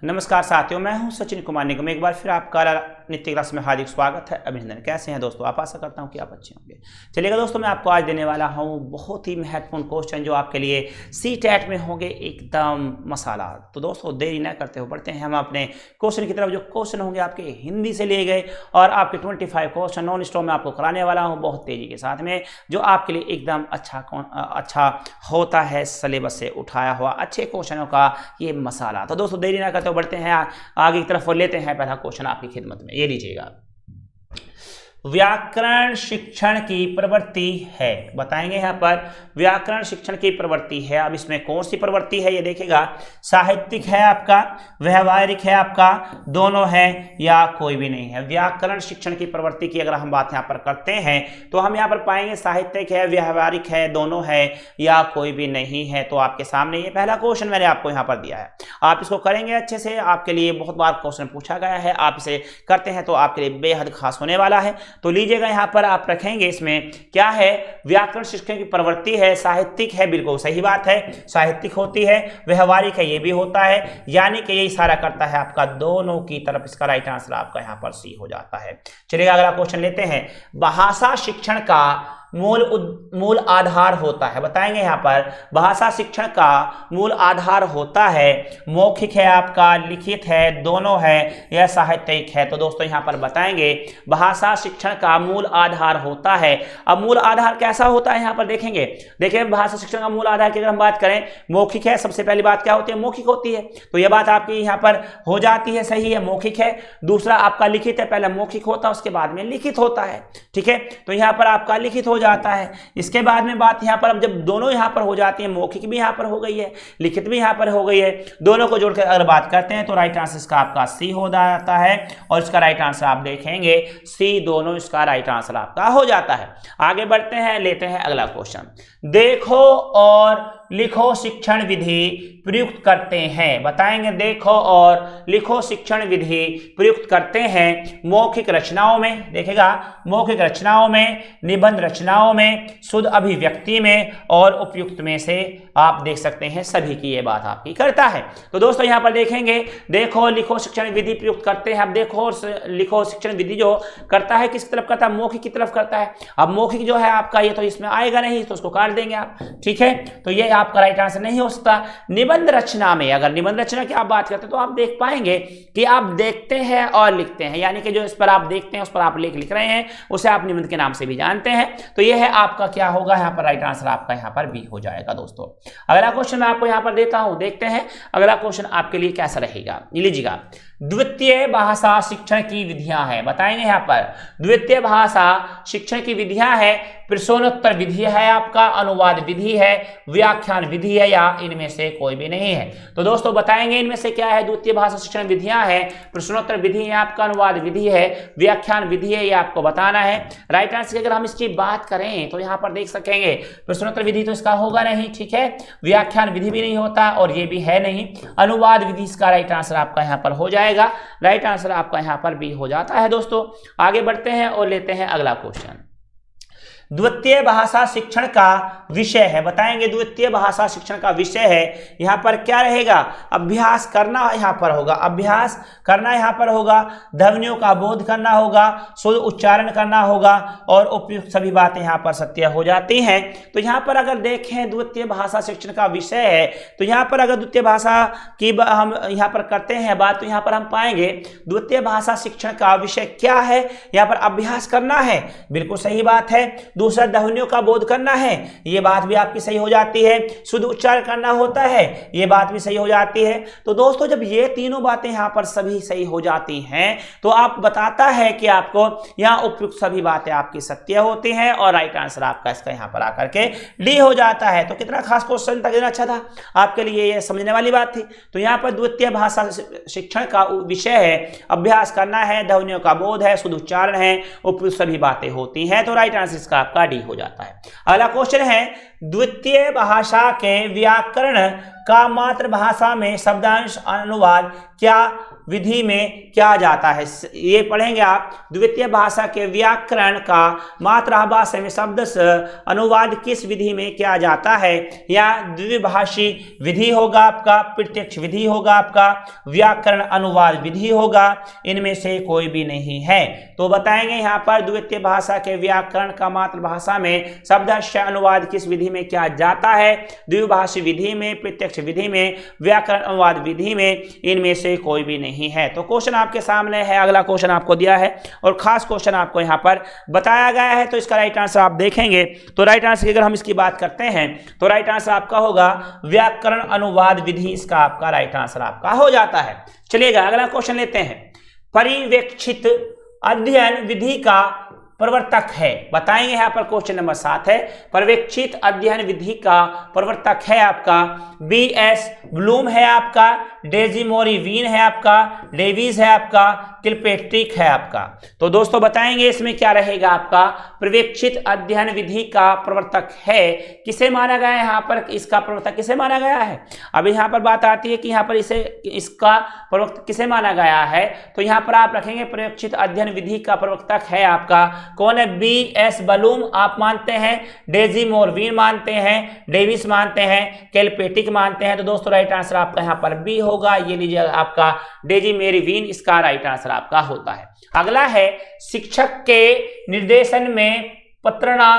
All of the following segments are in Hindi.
नमस्कार साथियों, मैं हूं सचिन कुमार निगम। एक बार फिर आपका नित्य क्लास में हार्दिक स्वागत है, अभिनंदन। कैसे हैं दोस्तों आप? आशा करता हूं कि आप अच्छे होंगे। चलिएगा दोस्तों, मैं आपको आज देने वाला हूं बहुत ही महत्वपूर्ण क्वेश्चन जो आपके लिए CTET में होंगे एकदम मसाला। तो दोस्तों देरी न करते हुए बढ़ते हैं हम अपने क्वेश्चन की तरफ। जो क्वेश्चन होंगे आपके हिंदी से लिए गए और आपके 25 क्वेश्चन नॉन स्टॉप में आपको कराने वाला हूँ बहुत तेजी के साथ में, जो आपके लिए एकदम अच्छा होता है सिलेबस से उठाया हुआ अच्छे क्वेश्चनों का ये मसाला। तो दोस्तों देरी ना करते तो बढ़ते हैं आगे की तरफ और लेते हैं पहला क्वेश्चन आपकी खिदमत में। ये लीजिएगा, व्याकरण शिक्षण की प्रवृत्ति है। बताएंगे यहाँ पर व्याकरण शिक्षण की प्रवृत्ति है। अब इसमें कौन सी प्रवृत्ति है ये देखिएगा, साहित्यिक है आपका, व्यवहारिक है आपका, दोनों है या कोई भी नहीं है। व्याकरण शिक्षण की प्रवृत्ति की अगर हम बात यहाँ पर करते हैं तो हम यहाँ पर पाएंगे साहित्यिक है, व्यवहारिक है, दोनों है या कोई भी नहीं है। तो आपके सामने ये पहला क्वेश्चन मैंने आपको यहाँ पर दिया है, आप इसको करेंगे अच्छे से। आपके लिए बहुत बार क्वेश्चन पूछा गया है, आप इसे करते हैं तो आपके लिए बेहद खास होने वाला है। तो लीजिएगा यहां पर आप रखेंगे, इसमें क्या है, व्याकरण शिक्षण की प्रवृत्ति है, साहित्यिक है, बिल्कुल सही बात है, साहित्यिक होती है, व्यवहारिक है, ये भी होता है, यानी कि ये इशारा करता है आपका दोनों की तरफ। इसका राइट आंसर आपका यहां पर सी हो जाता है। चलिए अगला क्वेश्चन लेते हैं, भाषा शिक्षण का मूल आधार होता है। बताएंगे यहां पर भाषा शिक्षण का मूल आधार होता है, मौखिक है आपका, लिखित है, दोनों है या साहित्यिक है। तो दोस्तों यहां पर बताएंगे भाषा शिक्षण का मूल आधार होता है। अब मूल आधार कैसा होता है यहां पर देखेंगे। देखिए भाषा शिक्षण का मूल आधार की अगर हम बात करें, मौखिक है। सबसे पहली बात क्या होती है, मौखिक होती है। तो यह बात आपकी यहां पर हो जाती है, सही है, मौखिक है। दूसरा आपका लिखित है, पहले मौखिक होता है उसके बाद में लिखित होता है, ठीक है। तो यहां पर आपका लिखित हो जाता है। इसके बाद में बात यहां पर, अब जब दोनों यहां पर हो जाती है, मौखिक भी यहां पर हो गई है, लिखित भी यहां पर हो गई है, दोनों को जोड़कर अगर बात करते हैं तो राइट आंसर इसका आपका सी हो जाता है। और इसका राइट आंसर आप देखेंगे सी, दोनों इसका राइट आंसर आपका हो जाता है। आगे बढ़ते हैं, लेते हैं अगला क्वेश्चन। देखो और लिखो शिक्षण विधि प्रयुक्त करते हैं। बताएंगे देखो और लिखो शिक्षण विधि प्रयुक्त करते हैं मौखिक रचनाओं में। देखेगा मौखिक रचनाओं में, निबंध रचनाओं में, शुद्ध अभिव्यक्ति में और उपयुक्त में से आप देख सकते हैं सभी की ये बात आपकी करता है। तो दोस्तों यहां पर देखेंगे देखो लिखो शिक्षण विधि प्रयुक्त करते हैं। अब देखो और लिखो शिक्षण विधि जो करता है किस तरफ करता है, मौखिक की तरफ करता है। अब मौखिक जो है आपका ये तो इसमें आएगा नहीं, तो उसको काट देंगे आप, ठीक है। तो ये आपका राइट आंसर नहीं हो सकता। निबंध रचना में, अगर निबंध रचना की आप बात करते हैं तो आप देख पाएंगे कि आप देखते हैं और लिखते हैं, यानी कि जो इस पर आप देखते हैं उस पर आप लिख रहे हैं, उसे आप निबंध के नाम से भी जानते हैं। तो ये है आपका क्या होगा यहाँ पर, राइट आंसर आपका यहाँ पर बी हो जाएगा। दोस्तों अगला क्वेश्चन मैं आपको यहाँ पर देता हूं, देखते हैं अगला क्वेश्चन आपके लिए कैसा रहेगा। लीजिएगा, द्वितीय भाषा शिक्षण की विधियां हैं। बताएंगे यहाँ पर द्वितीय भाषा शिक्षण की विधियां है, प्रश्नोत्तर विधि है आपका, अनुवाद विधि है, व्याख्यान विधि है या इनमें से कोई भी नहीं है। तो दोस्तों बताएंगे इनमें से क्या है। द्वितीय भाषा शिक्षण विधियां है, प्रश्नोत्तर विधि है आपका, अनुवाद विधि है, व्याख्यान विधि है, ये आपको बताना है। राइट आंसर की अगर हम इसकी बात करें तो यहाँ पर देख सकेंगे प्रश्नोत्तर विधि तो इसका होगा नहीं, ठीक है, व्याख्यान विधि भी नहीं होता और ये भी है नहीं, अनुवाद विधि इसका राइट आंसर आपका यहाँ पर हो जाएगा। राइट आंसर आपका यहाँ पर भी हो जाता है। दोस्तों आगे बढ़ते हैं और लेते हैं अगला क्वेश्चन। द्वितीय भाषा शिक्षण का विषय है। बताएंगे द्वितीय भाषा शिक्षण का विषय है, यहाँ पर क्या रहेगा, अभ्यास करना यहाँ पर होगा, अभ्यास करना यहाँ पर होगा, ध्वनियों का बोध करना होगा, शुद्ध उच्चारण करना होगा और उपयुक्त सभी बातें यहाँ पर सत्य हो जाती हैं। तो यहाँ पर अगर देखें द्वितीय भाषा शिक्षण का विषय है, तो यहाँ पर अगर द्वितीय भाषा की हम यहाँ पर करते हैं बात, तो यहाँ पर हम पाएंगे द्वितीय भाषा शिक्षण का विषय क्या है, यहाँ पर अभ्यास करना है, बिल्कुल सही बात है। दूसरा ध्वनियों का बोध करना है, ये बात भी आपकी सही हो जाती है। शुद्ध उच्चारण करना होता है, ये बात भी सही हो जाती है। तो दोस्तों जब ये तीनों बातें यहाँ पर सभी सही हो जाती हैं तो आप बताता है कि आपको यहाँ उपयुक्त सभी बातें आपकी सत्य होती हैं और राइट आंसर आपका इसका यहाँ पर आकर के डी हो जाता है। तो कितना खास क्वेश्चन था, कितना अच्छा था आपके लिए, ये समझने वाली बात थी। तो यहाँ पर द्वितीय भाषा शिक्षण का विषय है, अभ्यास करना है, ध्वनियों का बोध है, शुद्ध उच्चारण है, उपयुक्त सभी बातें होती हैं। तो राइट आंसर इसका आपका डी हो जाता है। अगला क्वेश्चन है, द्वितीय भाषा के व्याकरण का मातृभाषा में शब्दांश अनुवाद क्या विधि में क्या जाता है, ये पढ़ेंगे आप। द्वितीय भाषा के व्याकरण का मातृभाषा में शब्द अनुवाद किस विधि में किया जाता है, या द्विभाषी विधि होगा आपका, प्रत्यक्ष विधि होगा आपका, व्याकरण अनुवाद विधि होगा, इनमें से कोई भी नहीं है। तो बताएंगे यहाँ पर द्वितीय भाषा के व्याकरण का मातृभाषा में शब्दशः अनुवाद किस विधि में किया जाता है, द्विभाषी विधि में, प्रत्यक्ष विधि में, व्याकरण अनुवाद विधि में, इनमें से कोई भी नहीं है। तो क्वेश्चन आपके सामने है, अगला क्वेश्चन आपको दिया है और खास क्वेश्चन आपको यहाँ पर बताया गया है। तो इसका राइट आंसर आप देखेंगे तो राइट आंसर की अगर हम इसकी बात करते हैं तो राइट आंसर आपका होगा व्याकरण अनुवाद विधि, इसका आपका राइट आंसर आपका हो जाता है। चलिएगा अगला क्वेश्चन लेते हैं। पर्यवेक्षित अध्ययन विधि का प्रवर्तक है, बताएंगे यहाँ पर क्वेश्चन नंबर 7 है। पर्यवेक्षित अध्ययन विधि का प्रवर्तक है आपका B.S. ब्लूम है आपका, डेजिमोरी वीन है आपका, डेविस है आपका, किलपेट्रिक है आपका। तो दोस्तों बताएंगे इसमें क्या रहेगा आपका, पर्यवेक्षित अध्ययन विधि का प्रवर्तक है किसे माना गया है, यहाँ पर इसका प्रवर्तक किसे माना गया है। अब यहाँ पर बात आती है कि यहाँ पर इसका प्रवर्तक किसे माना गया है, तो यहाँ पर आप रखेंगे पर्यवेक्षित अध्ययन विधि का प्रवर्तक है आपका कौन है, B.S. ब्लूम आप मानते हैं, डेजिमोर वीन मानते हैं, डेविस मानते हैं, किलपेट्रिक मानते हैं। तो दोस्तों राइट आंसर आपका यहाँ पर बी होगा, ये लीजिए आपका डेजिमोर वीन, इसका राइट आंसर आपका होता है। अगला है शिक्षक के निर्देशन में मंत्रणा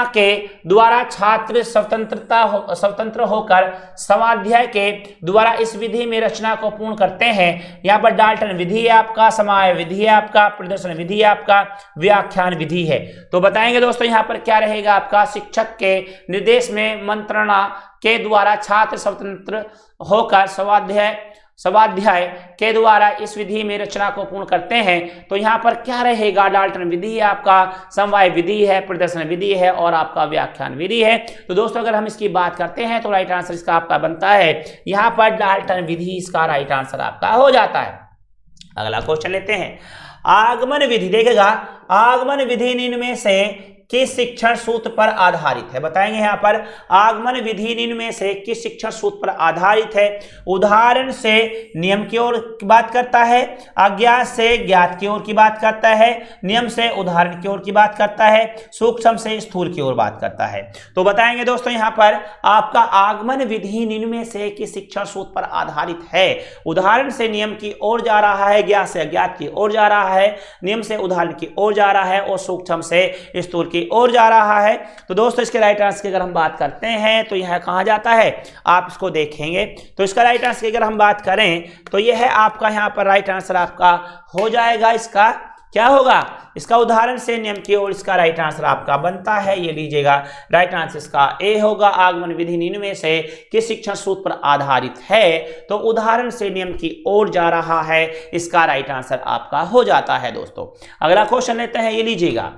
के द्वारा छात्र स्वतंत्र होकर स्वाध्याय के द्वारा इस विधि में रचना को पूर्ण करते हैं। यहाँ पर डाल्टन विधि है आपका, समाय विधि है आपका, प्रदर्शन विधि है आपका, व्याख्यान विधि है। तो बताएंगे दोस्तों यहाँ पर क्या रहेगा आपका, शिक्षक के निर्देश में मंत्रणा के द्वारा छात्र स्वतंत्र होकर स्वाध्याय के द्वारा इस विधि में रचना को पूर्ण करते हैं। तो यहाँ पर क्या रहेगा, डाल्टन विधि है आपका, समवाय विधि है, प्रदर्शन विधि है और आपका व्याख्यान विधि है। तो दोस्तों अगर हम इसकी बात करते हैं तो राइट आंसर इसका आपका बनता है यहाँ पर डाल्टन विधि, इसका राइट आंसर आपका हो जाता है। अगला क्वेश्चन लेते हैं। आगमन विधि, देखेगा आगमन विधि इनमें से किस शिक्षण सूत्र पर आधारित है, बताएंगे यहाँ पर आगमन विधि इनमें से किस शिक्षण सूत्र पर आधारित है। उदाहरण से नियम की ओर की बात करता है, अज्ञात से ज्ञात की ओर की बात करता है, नियम से उदाहरण की ओर की बात करता है, सूक्ष्म से स्थूल की ओर बात करता है। तो बताएंगे दोस्तों यहाँ पर आपका आगमन विधि इनमें से किस शिक्षण सूत्र पर आधारित है। उदाहरण से नियम की ओर जा रहा है, ज्ञात से अज्ञात की ओर जा रहा है, नियम से उदाहरण की ओर जा रहा है और सूक्ष्म से स्थूल की ओर जा रहा है। तो दोस्तों इसके राइट आंसर की अगर हम बात करते हैं तो यह कहां जाता है, आप इसको देखेंगे तो इसका राइट आंसर की अगर हम बात करें तो यह है आपका यहाँ पर राइट आंसर आपका हो जाएगा, इसका क्या होगा, इसका उदाहरण से नियम की ओर, इसका राइट आंसर आपका बनता है, ये लीजिएगा राइट आंसर इसका ए होगा। आगमन विधि इनमें से किस शिक्षण सूत्र पर आधारित है, तो उदाहरण से नियम की ओर जा रहा है, इसका राइट आंसर आपका हो जाता है। दोस्तों अगला क्वेश्चन लेते हैं, ये लीजिएगा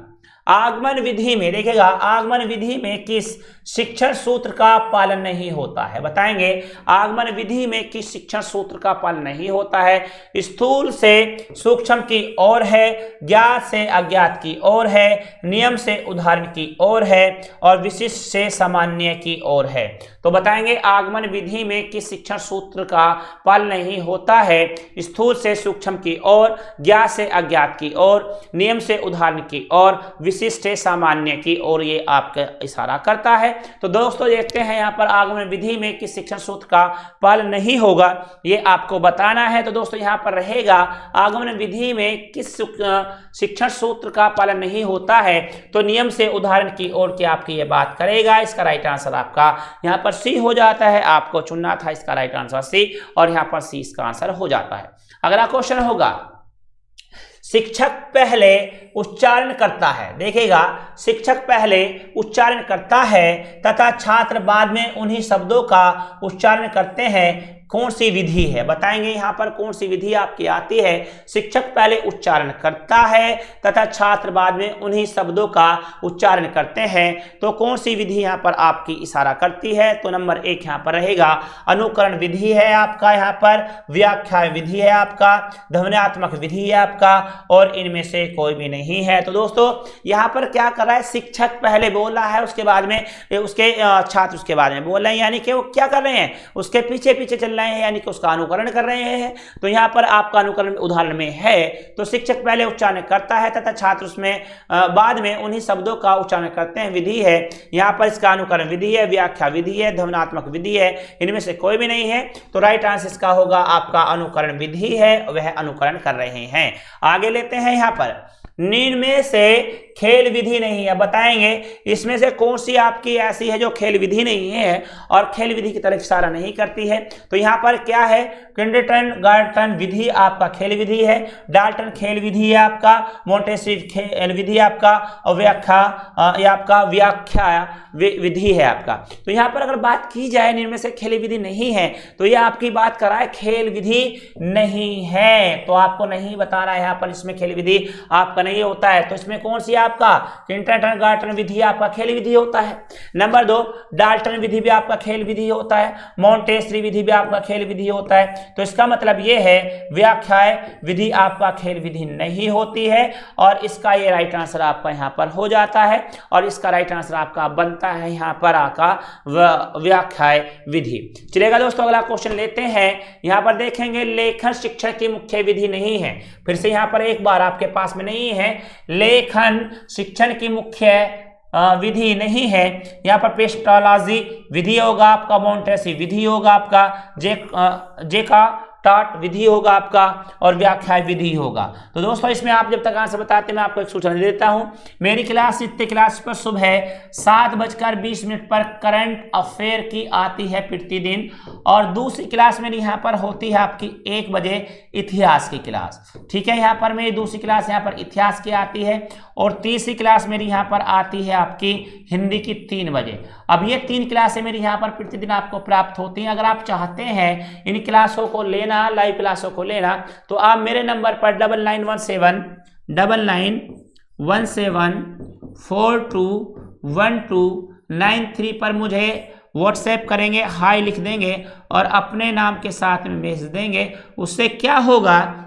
आगमन विधि में, देखेगा आगमन विधि में किस शिक्षण सूत्र का पालन नहीं होता है, बताएंगे आगमन विधि में किस शिक्षण सूत्र का पालन नहीं होता है। स्थूल से सूक्ष्म की ओर है, ज्ञात से अज्ञात की ओर है, नियम से उदाहरण की ओर है और विशिष्ट से सामान्य की ओर है। तो बताएंगे आगमन विधि में किस शिक्षण सूत्र का पालन नहीं होता है। स्थूल से सूक्ष्म की ओर, ज्ञात से अज्ञात की ओर, नियम से उदाहरण की ओर, विशिष्ट सामान्य की ओर, ये आपका इशारा करता है। तो दोस्तों देखते हैं यहाँ पर आगमन विधि में किस शिक्षण सूत्र का पालन नहीं होगा, ये आपको बताना है। तो दोस्तों यहाँ पर रहेगा आगमन विधि में किस शिक्षण सूत्र का पालन नहीं होता है, तो नियम से उदाहरण की ओर की आपकी ये बात करेगा। इसका राइट आंसर आपका यहाँ पर सी हो जाता है, आपको चुनना था, इसका राइट आंसर सी और यहाँ पर सी इसका आंसर हो जाता है। अगला क्वेश्चन होगा शिक्षक पहले उच्चारण करता है, देखिएगा शिक्षक पहले उच्चारण करता है तथा छात्र बाद में उन्हीं शब्दों का उच्चारण करते हैं, कौन सी विधि है, बताएंगे यहाँ पर कौन सी विधि आपकी आती है। शिक्षक पहले उच्चारण करता है तथा छात्र बाद में उन्हीं शब्दों का उच्चारण करते हैं, तो कौन सी विधि यहाँ पर आपकी इशारा करती है। तो नंबर 1 यहाँ पर रहेगा अनुकरण विधि है आपका, यहाँ पर व्याख्या विधि है आपका, ध्वन्यात्मक विधि है आपका और इनमें से कोई भी नहीं है। तो दोस्तों यहाँ पर क्या कर रहा है, शिक्षक पहले बोल रहा है, उसके बाद में उसके छात्र उसके बाद में बोल रहे हैं, यानी कि वो क्या कर रहे हैं, उसके पीछे पीछे चल लाए हैं, यानी कि उसका अनुकरण कर रहे हैं। तो यहाँ पर आपका अनुकरण उदाहरण में है, तो शिक्षक पहले उच्चारण करता है तथा छात्र उसमें बाद में उन्हीं शब्दों का उच्चारण करते हैं। विधि है, यहाँ पर इसका अनुकरण विधि है, व्याख्या विधि है, ध्वन्यात्मक विधि है, इनमें से कोई भी नहीं है। तो राइट आंसर इसका होगा आपका अनुकरण विधि है, वह अनुकरण कर रहे हैं। आगे लेते हैं, यहाँ पर निम्न में से खेल विधि नहीं है, बताएंगे इसमें से कौन सी आपकी ऐसी है जो खेल विधि नहीं है और खेल विधि की तरफ इशारा नहीं करती है। तो यहाँ पर क्या है, किंडरगार्टन विधि आपका खेल विधि है, डाल्टन खेल विधि है आपका, मोंटेसरी खेल विधि आपका, और व्याख्या आपका व्याख्या विधि है आपका। तो यहाँ पर अगर बात की जाए इनमें से खेल विधि नहीं है, तो यह आपकी बात कर रहा है खेल विधि नहीं है, तो आपको नहीं बताना है यहाँ पर इसमें खेल विधि आपका नहीं होता है। तो इसमें कौन सी आपका किंडरगार्टन विधि आपका खेल विधि होता है। नंबर 2, डाल्टन विधि भी आपका खेल विधि होता है, मोंटेसरी विधि भी आपका खेल विधि होता है। तो इसका मतलब ये है व्याख्या विधि आपका खेल विधि नहीं होती है, और इसका ये राइट आंसर आपका यहाँ पर हो जाता है, और इसका राइट आंसर आपका बनता है यहाँ पर आपका व्याख्या विधि। चलेगा दोस्तों, अगला क्वेश्चन लेते हैं। यहाँ पर देखेंगे लेखन शिक्षण की मुख्य विधि नहीं है। फिर से यहाँ पर एक बार आपके पास में नहीं है, लेखन शिक्षण की मुख्य विधि नहीं है। यहाँ पर पेस्टोलॉजी विधि होगा आपका, मोंटेसरी विधि होगा आपका, जेका टाट विधि होगा आपका, और व्याख्या विधि होगा। तो दोस्तों इसमें आप जब तक आंसर बताते मैं आपको एक सूचना देता हूं। मेरी क्लास नित्य क्लास पर सुबह 7:20 पर करंट अफेयर की आती है प्रतिदिन, और दूसरी क्लास मेरी यहाँ पर होती है आपकी 1 बजे इतिहास की क्लास। ठीक है, यहाँ पर मेरी दूसरी क्लास यहाँ पर इतिहास की आती है, और तीसरी क्लास मेरी यहाँ पर आती है आपकी हिंदी की 3 बजे। अब ये 3 क्लासें मेरी यहाँ पर प्रतिदिन आपको प्राप्त होती हैं। अगर आप चाहते हैं इन क्लासों को लेना, लाइव क्लासों को लेना, तो आप मेरे नंबर पर 991799421293 पर मुझे व्हाट्सएप करेंगे, हाय लिख देंगे और अपने नाम के साथ में भेज देंगे। उससे क्या होगा,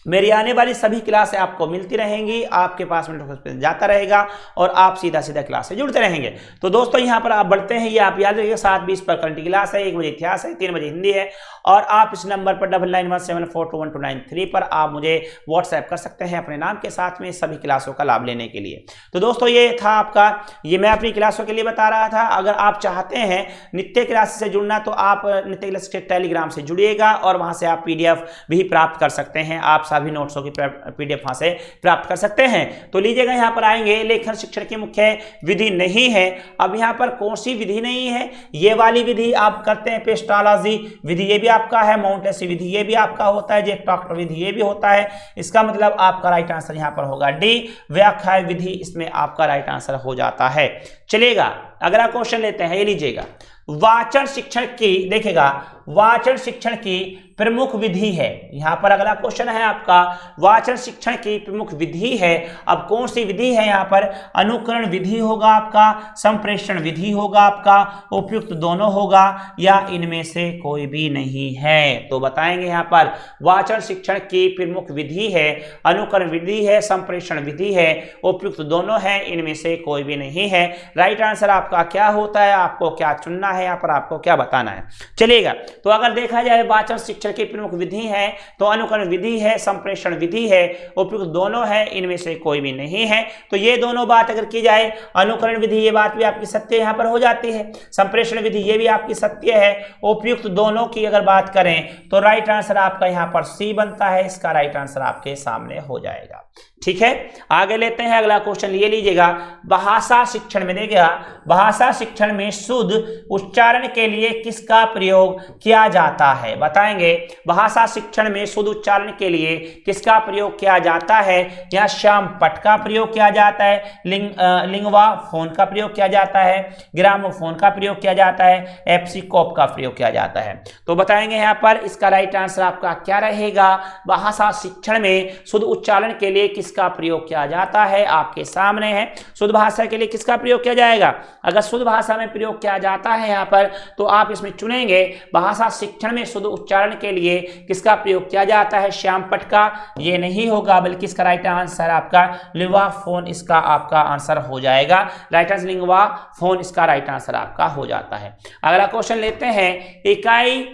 मेरी आने वाली सभी क्लासें आपको मिलती रहेंगी, आपके पास में नोटिफिकेशन जाता रहेगा, और आप सीधा सीधा क्लास से जुड़ते रहेंगे। तो दोस्तों यहाँ पर आप बढ़ते हैं, ये आप याद रखिएगा 7:20 पर करंट की क्लास है, 1 बजे इतिहास है, 3 बजे हिंदी है, और आप इस नंबर पर 9917421293 पर आप मुझे व्हाट्सएप कर सकते हैं अपने नाम के साथ में सभी क्लासों का लाभ लेने के लिए। तो दोस्तों ये था आपका, ये मैं अपनी क्लासों के लिए बता रहा था। अगर आप चाहते हैं नित्य क्लास से जुड़ना, तो आप नित्य क्लास के टेलीग्राम से जुड़िएगा, और वहां से आप PDF भी प्राप्त कर सकते हैं, आप सभी नोट्सों की PDF वहां से प्राप्त कर सकते हैं। तो लीजिएगा, यहाँ पर आएंगे लेखन शिक्षण की मुख्य विधि नहीं है। अब यहाँ पर कौन सी विधि नहीं है, ये वाली विधि आप करते हैं, पेस्टोलॉजी विधि ये भी आपका है, मोंटेसरी विधि ये भी आपका होता है, जेका विधि ये भी होता है। इसका मतलब आपका राइट आंसर यहाँ पर होगा डी, व्याख्या विधि इसमें आपका राइट आंसर हो जाता है। चलेगा, अगला क्वेश्चन लेते हैं, ये लीजिएगा, वाचन शिक्षण की, देखिएगा वाचन शिक्षण की प्रमुख विधि है। यहां पर अगला क्वेश्चन है आपका, वाचन शिक्षण की प्रमुख विधि है। अब कौन सी विधि है, यहाँ पर अनुकरण विधि होगा आपका, संप्रेषण विधि होगा आपका, उपयुक्त दोनों होगा, या इनमें से कोई भी नहीं है। तो बताएंगे यहाँ पर वाचन शिक्षण की प्रमुख विधि है, अनुकरण विधि है, संप्रेषण विधि है, उपयुक्त दोनों है, इनमें से कोई भी नहीं है। राइट आंसर आपका क्या होता है, आपको क्या चुनना है, यहाँ पर आपको क्या बताना है। चलिएगा, तो अगर देखा जाए वाचन शिक्षण की प्रमुख विधि है, तो अनुकरण विधि है, संप्रेषण विधि है, उपयुक्त दोनों है, इनमें से कोई भी नहीं है। तो ये दोनों बात अगर की जाए, अनुकरण विधि ये बात भी आपकी सत्य यहाँ पर हो जाती है, संप्रेषण विधि ये भी आपकी सत्य है, उपयुक्त दोनों की अगर बात करें तो राइट आंसर आपका यहाँ पर सी बनता है। इसका राइट आंसर आपके सामने हो जाएगा। ठीक है, आगे लेते हैं अगला क्वेश्चन, ये लीजिएगा, भाषा शिक्षण में देखिएगा, भाषा शिक्षण में शुद्ध उच्चारण के लिए किसका प्रयोग किया जाता है। बताएंगे भाषा शिक्षण में शुद्ध उच्चारण के लिए किसका प्रयोग किया जाता है। यहाँ श्याम पट का प्रयोग किया जाता है, लिंगवा फोन का प्रयोग किया जाता है, ग्रामोफोन का प्रयोग किया जाता है, एप्सिकॉप का प्रयोग किया जाता है। तो बताएंगे यहाँ पर इसका राइट आंसर आपका क्या रहेगा। भाषा शिक्षण में शुद्ध उच्चारण के लिए किसका प्रयोग किया जाता है, आपके सामने है। शुद्ध भाषा के लिए किसका प्रयोग किया जाएगा, अगर शुद्ध भाषा में प्रयोग किया जाता है यहाँ पर, तो आप इसमें चुनेंगे भाषा शिक्षण में शुद्ध उच्चारण के लिए किसका प्रयोग किया जाता है, श्यामपट का। ये नहीं होगा, बल्कि इसका राइट आंसर आपका लिंगवा फोन, इसका आपका आंसर हो जाएगा। राइट आंसर लिंगवा फोन, इसका राइट आंसर आपका हो जाता है। अगला क्वेश्चन लेते हैं, इकाई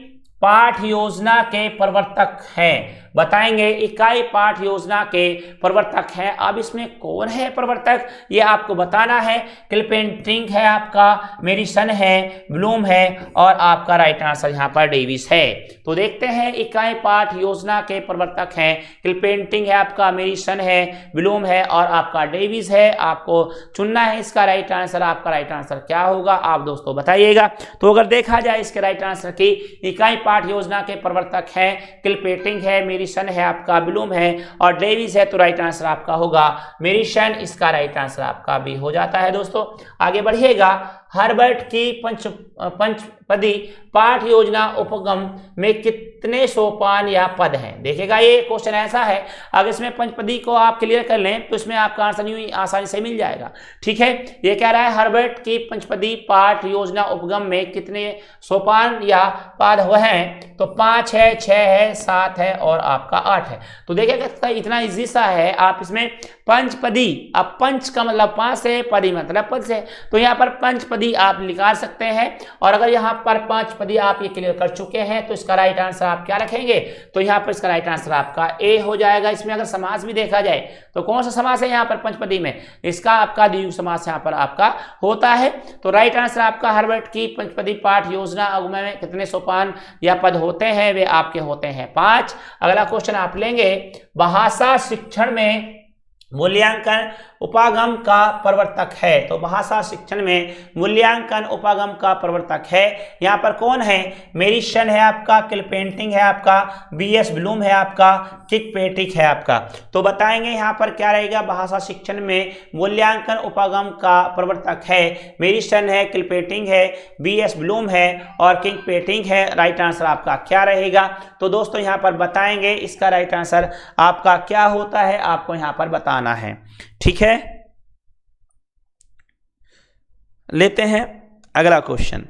पाठ योजना के प्रवर्तक हैं? बताएंगे इकाई पाठ योजना के प्रवर्तक हैं। अब इसमें कौन है प्रवर्तक, ये आपको बताना है। किलपेंट्रिंग है आपका, मेडिसन है, ब्लूम है और आपका राइट आंसर यहाँ पर डेविस है। तो देखते हैं इकाई पाठ योजना के प्रवर्तक हैं, किलपेंट्रिंग है आपका, मेडिसन है, ब्लूम है और आपका डेविस है। आपको चुनना है इसका राइट आंसर। आपका राइट आंसर क्या होगा आप दोस्तों बताइएगा। तो अगर देखा जाए इसके राइट आंसर की, इकाई पाठ योजना के प्रवर्तक हैं किलपेंट्रिंग है, मेडिसन है आपका, ब्लूम है और डेविस है। तो राइट आंसर आपका होगा मेडिसन। इसका राइट आंसर आपका भी हो जाता है दोस्तों। आगे बढ़िएगा। हर्बर्ट की पंचपदी पाठ योजना उपगम में कितने सोपान या पद हैं? देखिएगा ये क्वेश्चन ऐसा है, अगर इसमें पंचपदी को आप क्लियर कर लें तो इसमें आपका आंसर यूं ही आसानी से मिल जाएगा। ठीक है, ये कह रहा है हर्बर्ट की पंचपदी पाठ योजना उपगम में कितने सोपान या पद हैं? तो 5 है, 6 है, 7 है और आपका 8 है। तो देखिएगा इतना इजी सा है। आप इसमें पंचपदी, अब पंच का मतलब 5 से, पदी मतलब पद से, तो यहाँ पर पंचपदी आप निकाल सकते हैं। और अगर यहाँ पर 5 पदी आप ये क्लियर कर चुके हैं तो इसका राइट आंसर आप क्या रखेंगे? तो यहाँ पर इसका राइट आंसर आपका ए हो जाएगा। इसमें अगर समास भी देखा जाए तो कौन सा समास है यहाँ पर पंचपदी में? इसका आपका द्विगु समास यहाँ पर आपका होता है। तो राइट आंसर आपका हर्बर्ट की पंचपदी पाठ योजना उपगम में कितने सोपान या पद होते हैं? वे आपके होते हैं 5। अगला क्वेश्चन आप लेंगे, भाषा शिक्षण में मूल्यांकन उपागम का प्रवर्तक है। तो भाषा शिक्षण में मूल्यांकन उपागम का प्रवर्तक है, यहाँ पर कौन है? मेडिसन है आपका, किलपेंट्रिंग है आपका, बीएस ब्लूम है आपका, किलपेंट्रिंग है आपका। तो बताएंगे यहाँ पर क्या रहेगा। भाषा शिक्षण में मूल्यांकन उपागम का प्रवर्तक है, मेडिसन है, किलपेंट्रिंग है, बीएस ब्लूम है और किलपेंट्रिंग है। राइट आंसर आपका क्या रहेगा? तो दोस्तों यहाँ पर बताएंगे इसका राइट आंसर आपका क्या होता है, आपको यहाँ पर बताना है। ठीक है, लेते हैं अगला क्वेश्चन।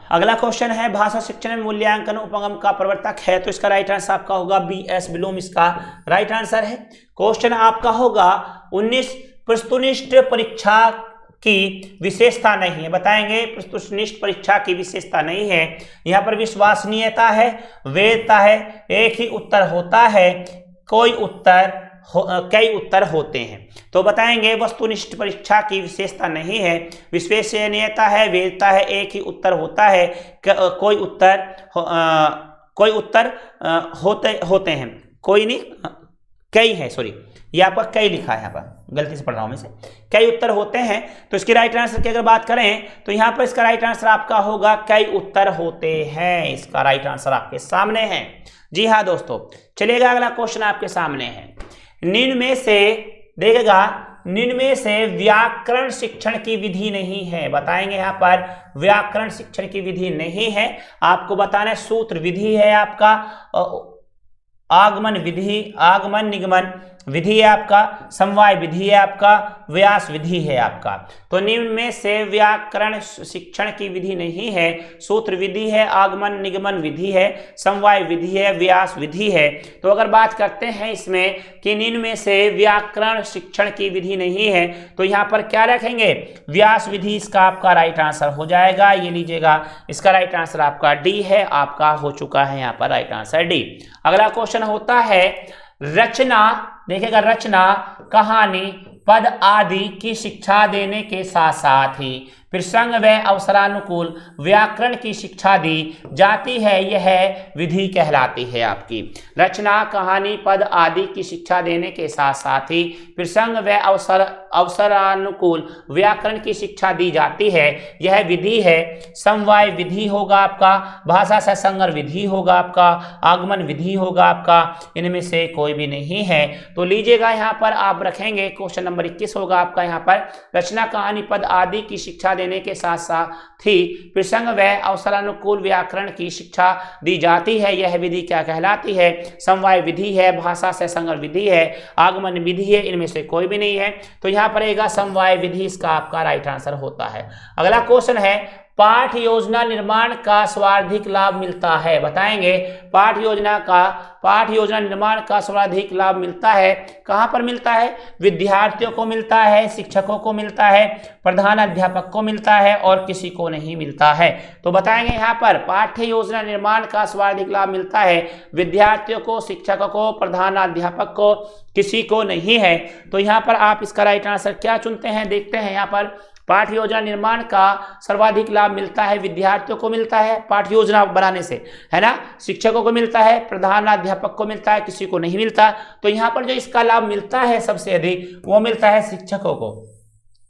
अगला क्वेश्चन है, भाषा शिक्षण में मूल्यांकन उपगम का प्रवर्तक है। तो इसका राइट आंसर आपका होगा बीएस ब्लूम, इसका राइट आंसर है। क्वेश्चन आपका होगा 19 वस्तुनिष्ठ परीक्षा की विशेषता नहीं है। बताएंगे वस्तुनिष्ठ परीक्षा की विशेषता नहीं है। यहाँ पर विश्वसनीयता है, वैधता है, एक ही उत्तर होता है, कई उत्तर होते हैं। तो बताएंगे वस्तुनिष्ठ परीक्षा की विशेषता नहीं है, विश्वसनीयता है, वैधता है, एक ही उत्तर होता है, कोई उत्तर होते हैं, कोई नहीं, कई है, सॉरी यहाँ पर कई लिखा है, यहाँ पर गलती से पढ़ रहा हूं मैं से, कई उत्तर होते हैं। तो इसकी राइट आंसर की अगर बात करें तो यहाँ पर इसका राइट आंसर आपका होगा कई उत्तर होते हैं। इसका राइट आंसर आपके सामने है। जी हाँ दोस्तों, चलिएगा अगला क्वेश्चन आपके सामने है। निम्न में से देखिएगा, निम्न में से व्याकरण शिक्षण की विधि नहीं है। बताएंगे यहाँ पर व्याकरण शिक्षण की विधि नहीं है। आपको बताना है सूत्र विधि है आपका, आगमन विधि, आगमन निगमन विधि है आपका, समवाय विधि है आपका, व्यास विधि है आपका। तो निम्न में से व्याकरण शिक्षण की विधि नहीं है, सूत्र विधि है, आगमन निगमन विधि है, समवाय विधि है, व्यास विधि है। तो अगर बात करते हैं इसमें कि निम्न में से व्याकरण शिक्षण की विधि नहीं है, तो यहाँ पर क्या रखेंगे? व्यास विधि इसका आपका राइट आंसर हो जाएगा। ये लीजिएगा, इसका राइट आंसर आपका डी है, आपका हो चुका है यहाँ पर राइट आंसर डी। अगला क्वेश्चन होता है रचना, देखिएगा रचना, कहानी, पद आदि की शिक्षा देने के साथ साथ ही प्रसंग व अवसरानुकूल व्याकरण की शिक्षा दी जाती है, यह विधि कहलाती है आपकी। रचना, कहानी, पद आदि की शिक्षा देने के साथ साथ ही प्रसंग व अवसरानुकूल व्याकरण की शिक्षा दी जाती है, यह विधि है। समवाय विधि होगा आपका, भाषा सहसंगर विधि होगा आपका, आगमन विधि होगा आपका, इनमें से कोई भी नहीं है। तो लीजिएगा यहाँ पर आप रखेंगे, क्वेश्चन नंबर 21 होगा आपका यहाँ पर, रचना, कहानी, पद आदि की शिक्षा देने के साथ साथ ही प्रसंग व अवसरानुकूल व्याकरण की शिक्षा दी जाती है, यह विधि क्या कहलाती है? समवाय विधि है, भाषा सहसंगर विधि है, आगमन विधि है, इनमें से कोई भी नहीं है। तो यहाँ पर रहेगा समवाय विधि, इसका आपका राइट आंसर होता है। अगला क्वेश्चन है, पाठ्य योजना निर्माण का सर्वाधिक लाभ मिलता है? बताएंगे पाठ्य योजना निर्माण का सर्वाधिक लाभ मिलता है, कहां पर मिलता है? विद्यार्थियों को मिलता है, शिक्षकों को मिलता है, प्रधान अध्यापक को मिलता है और किसी को नहीं मिलता है। तो बताएंगे यहाँ पर पाठ्य योजना निर्माण का सर्वाधिक लाभ मिलता है विद्यार्थियों को, शिक्षकों को, प्रधान अध्यापक को, किसी को नहीं है। तो यहाँ पर आप इसका राइट आंसर क्या चुनते हैं? देखते हैं यहाँ पर पाठ्य योजना निर्माण का सर्वाधिक लाभ मिलता है विद्यार्थियों को मिलता है पाठ्य योजना बनाने से, है ना, शिक्षकों को मिलता है, प्रधानाध्यापक को मिलता है, किसी को नहीं मिलता। तो यहाँ पर जो इसका लाभ मिलता है सबसे अधिक वो मिलता है शिक्षकों को।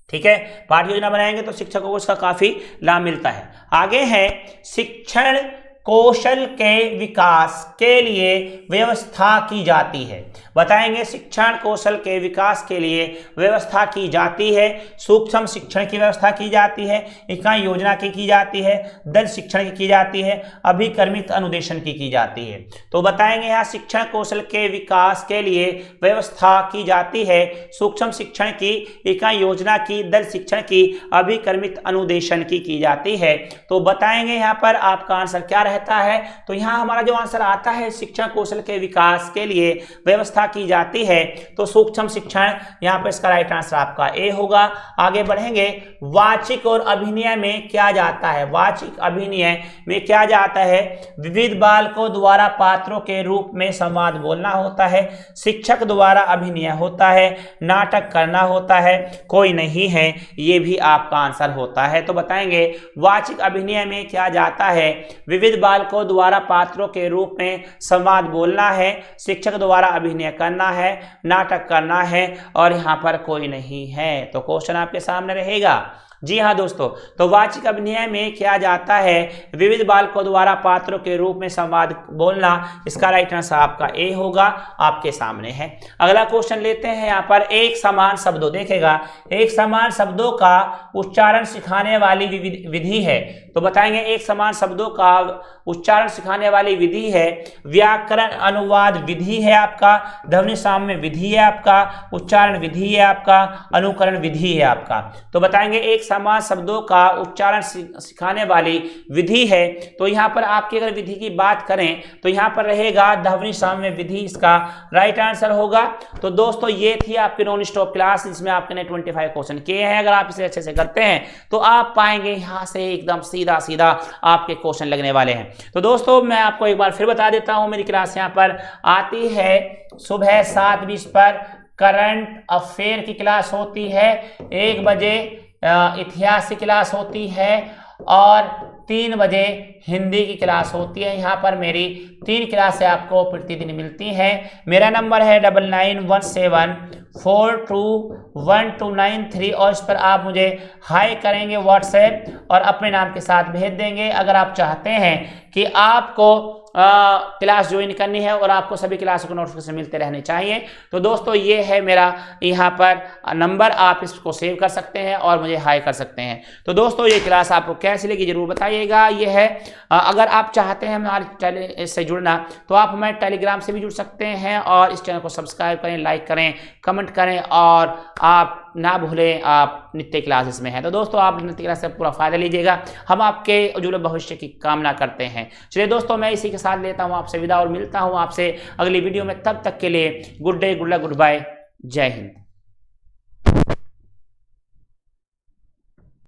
ठीक है, पाठ्य योजना बनाएंगे तो शिक्षकों को इसका काफी लाभ मिलता है। आगे है शिक्षण कौशल के विकास के लिए व्यवस्था की जाती है। बताएंगे शिक्षण कौशल के विकास के लिए व्यवस्था की जाती है। सूक्ष्म शिक्षण की व्यवस्था की जाती है, इकाई योजना की जाती है, दल शिक्षण की जाती है, अभिक्रमित अनुदेशन की जाती है। तो बताएंगे यहाँ शिक्षण कौशल के विकास के लिए व्यवस्था की जाती है सूक्ष्म शिक्षण की, इकाई योजना की, दल शिक्षण की, अभिक्रमित अनुदेशन की जाती है। तो बताएंगे यहाँ पर आपका आंसर क्या रहता है? तो यहाँ हमारा जो आंसर आता है शिक्षण कौशल के विकास के लिए व्यवस्था की जाती है तो सूक्ष्म शिक्षण, यहाँ पर इसका राइट आंसर आपका ए होगा। आगे बढ़ेंगे, वाचिक और अभिनय में क्या जाता है? वाचिक अभिनय में क्या जाता है? विविध बालकों द्वारा पात्रों के रूप में संवाद बोलना होता है, शिक्षक द्वारा अभिनय होता है, नाटक करना होता है, कोई नहीं है, ये भी आपका आंसर होता है। तो बताएंगे वाचिक अभिनय में क्या जाता है? विविध बालकों द्वारा पात्रों के रूप में संवाद बोलना है, शिक्षक द्वारा अभिनय करना है, नाटक करना है और यहाँ पर कोई नहीं है। तो क्वेश्चन आपके सामने रहेगा। जी हाँ दोस्तों, तो वाचिक अभिनय में क्या जाता है? विविध बालकों द्वारा पात्रों के रूप में संवाद बोलना। इसका राइट आंसर आपका ए होगा, आपके सामने है। अगला क्वेश्चन लेते हैं यहाँ पर, एक समान शब्दों, देखेगा एक समान शब्दों का उच्चारण सिखाने वाली विधि है। तो बताएंगे एक समान शब्दों का उच्चारण सिखाने वाली विधि है व्याकरण अनुवाद विधि है आपका, ध्वनि साम्य विधि है आपका, उच्चारण विधि है आपका, अनुकरण विधि है आपका। तो बताएंगे एक समान शब्दों का उच्चारण सिखाने वाली विधि है। तो यहाँ पर आपकी अगर विधि की बात करें तो यहाँ पर रहेगा ध्वनि साम्य विधि, इसका राइट आंसर होगा। तो दोस्तों ये थी आपकी नॉन स्टॉप क्लास, इसमें आपने 25 क्वेश्चन किए हैं। अगर आप इसे अच्छे से करते हैं तो आप पाएंगे यहाँ से एकदम सीधा सीधा आपके क्वेश्चन लगने वाले हैं। तो दोस्तों मैं आपको एक बार फिर बता देता हूँ, मेरी क्लास यहाँ पर आती है सुबह 7:20 पर करंट अफेयर की क्लास होती है, 1 बजे इतिहास की क्लास होती है और 3 बजे हिंदी की क्लास होती है। यहाँ पर मेरी 3 क्लासें आपको प्रतिदिन मिलती हैं। मेरा नंबर है 9917421293 और इस पर आप मुझे हाई करेंगे व्हाट्सएप और अपने नाम के साथ भेज देंगे अगर आप चाहते हैं कि आपको क्लास ज्वाइन करनी है और आपको सभी क्लासों को नोटिफिकेशन मिलते रहने चाहिए। तो दोस्तों ये है मेरा यहाँ पर नंबर, आप इसको सेव कर सकते हैं और मुझे हाई कर सकते हैं। तो दोस्तों ये क्लास आपको कैसी लगी जरूर बताइएगा। ये है अगर आप चाहते हैं हमारे चैनल से जुड़ना तो आप हमारे टेलीग्राम से भी जुड़ सकते हैं और इस चैनल को सब्सक्राइब करें, लाइक करें, कमेंट करें और आप ना भूलें आप नित्य क्लासेस में हैं। तो दोस्तों आप नित्य क्लास से पूरा फायदा लीजिएगा, हम आपके उज्ज्वल भविष्य की कामना करते हैं। चलिए दोस्तों मैं इसी के साथ लेता हूं आपसे विदा और मिलता हूं आपसे अगली वीडियो में। तब तक के लिए good day, good luck, goodbye, जय हिंद।